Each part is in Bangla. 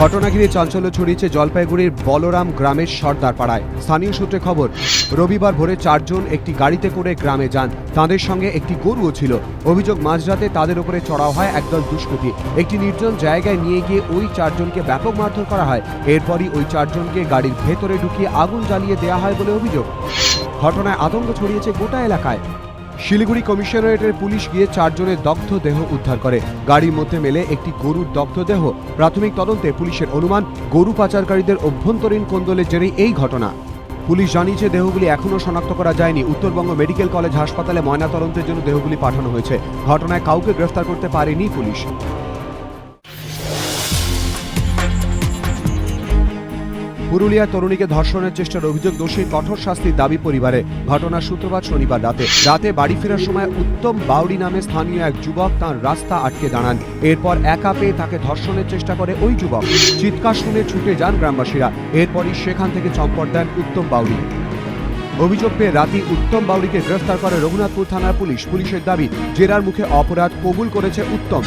ঘটনা ঘিরে চাঞ্চল্য ছড়িয়েছে জলপাইগুড়ির বলরাম গ্রামের সর্দার পাড়ায়। স্থানীয় সূত্রে খবর, রবিবার ভোরে 4 জন একটি গাড়িতে করে গ্রামে যান। তাদের সঙ্গে একটি গরুও ছিল। অভিযোগ, মাঝরাতে তাদের উপরে চড়াও হয় একদল দুষ্কৃতী। একটি নির্জন জায়গায় নিয়ে গিয়ে ওই 4 জনকে ব্যাপক মারধর করা হয়। এরপরই ওই 4 জনকে গাড়ির ভেতরে ঢুকিয়ে আগুন জ্বালিয়ে দেওয়া হয় বলে অভিযোগ। ঘটনায় আতঙ্ক ছড়িয়েছে গোটা এলাকায়। শিলিগুড়ি কমিশনারেটের পুলিশ গিয়ে 4 জনের দগ্ধ দেহ উদ্ধার করে। গাড়ির মধ্যে মেলে একটি গরুর দগ্ধ দেহ। প্রাথমিক তদন্তে পুলিশের অনুমান, গরু পাচারকারীদের অভ্যন্তরীণ কোন্দলের জেরেই এই ঘটনা। পুলিশ জানিয়েছে দেহগুলি এখনও শনাক্ত করা যায়নি। উত্তরবঙ্গ মেডিকেল কলেজ হাসপাতালে ময়নাতদন্তের জন্য দেহগুলি পাঠানো হয়েছে। ঘটনায় কাউকে গ্রেফতার করতে পারেনি পুলিশ। পুরুলিয়ার তরুণীকে ধর্ষণের চেষ্টার অভিযোগ, দোষীর কঠোর শাস্তির দাবি পরিবারে। ঘটনার সূত্রপাত শনিবার রাতে বাড়ি ফেরার সময় উত্তম বাউরি নামে স্থানীয় এক যুবক তাঁর রাস্তা আটকে দাঁড়ান। এরপর একা পেয়ে তাকে ধর্ষণের চেষ্টা করে ওই যুবক। চিৎকার শুনে ছুটে যান গ্রামবাসীরা। এরপরই সেখান থেকে চম্পট দেন উত্তম বাউরি। অভিযোগ পেয়ে রাতে উত্তম বাউরিকে গ্রেফতার করে রঘুনাথপুর থানার পুলিশ। পুলিশের দাবি, জেরার মুখে অপরাধ কবুল করেছে উত্তম।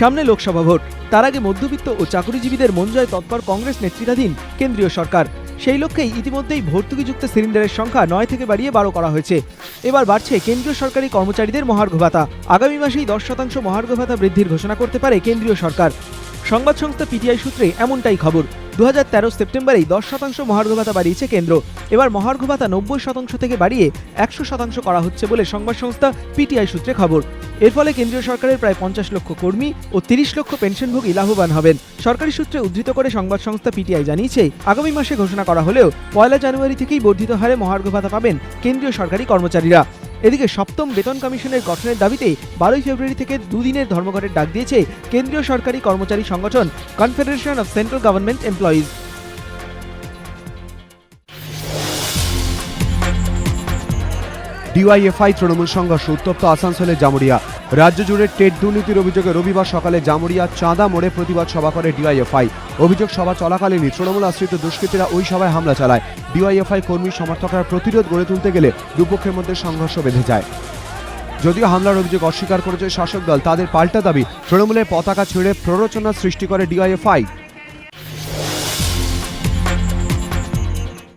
সামনে লোকসভা ভোট, তার আগে মধ্যবিত্ত ও চাকুরিজীবীদের মন জয় তৎপর কংগ্রেস নেতৃত্বাধীন কেন্দ্রীয় সরকার। সেই লক্ষ্যেই ইতিমধ্যেই ভর্তুকিযুক্ত সিলিন্ডারের সংখ্যা 9 থেকে বাড়িয়ে 12 করা হয়েছে। এবার বাড়ছে কেন্দ্রীয় সরকারি কর্মচারীদের মহার্ঘ ভাতা। আগামী মাসেই 10% মহার্ঘ ভাতা বৃদ্ধির ঘোষণা করতে পারে কেন্দ্রীয় সরকার। সংবাদ সংস্থা পিটিআই সূত্রে এমনটাই খবর। 2013 সেপ্টেম্বরেই 10% মহার্ঘ ভাতা বাড়িয়েছে কেন্দ্র। এবার মহার্ঘ ভাতা 90% থেকে বাড়িয়ে 100% করা হচ্ছে বলে সংবাদ সংস্থা পিটিআই সূত্রে খবর। এর ফলে কেন্দ্রীয় সরকারের প্রায় 50 লক্ষ কর্মী ও 30 লক্ষ পেনশনভোগী লাভবান হবেন। সরকারি সূত্রে উদ্ধৃত করে সংবাদ সংস্থা পিটিআই জানিয়েছে, আগামী মাসে ঘোষণা করা হলেও 1 জানুয়ারি থেকেই বর্ধিত হারে মহার্ঘ ভাতা পাবেন কেন্দ্রীয় সরকারি কর্মচারীরা। এদিকে সপ্তম বেতন কমিশনের গঠনের দাবিতে 12 ফেব্রুয়ারি থেকে দুদিনের ধর্মঘটের ডাক দিয়েছে কেন্দ্রীয় সরকারি কর্মচারী সংগঠন confederation of central government employees. DYFI Trinamool সংঘর্ষ, উত্তপ্ত আসানসোলের জামুরিয়া। রাজ্য জুড়ে টেট দুর্নীতির অভিযোগে রবিবার সকালে জামুরিয়া চাঁদা মোড়ে প্রতিবাদ সভা করে ডিওয়াইএফআই। অভিযোগ, সভা চলাকালীনই তৃণমূল আশ্রিত দুষ্কৃতীরা ওই সভায় হামলা চালায়। ডিওয়াইএফআই কর্মী সমর্থকরা প্রতিরোধ গড়ে তুলতে গেলে দুপক্ষের মধ্যে সংঘর্ষ বেঁধে যায়। যদিও হামলার অভিযোগ অস্বীকার করেছে শাসক দল, তাদের পাল্টা দাবি তৃণমূলের পতাকা ছিঁড়ে প্ররোচনা সৃষ্টি করে ডিওয়াইএফআই।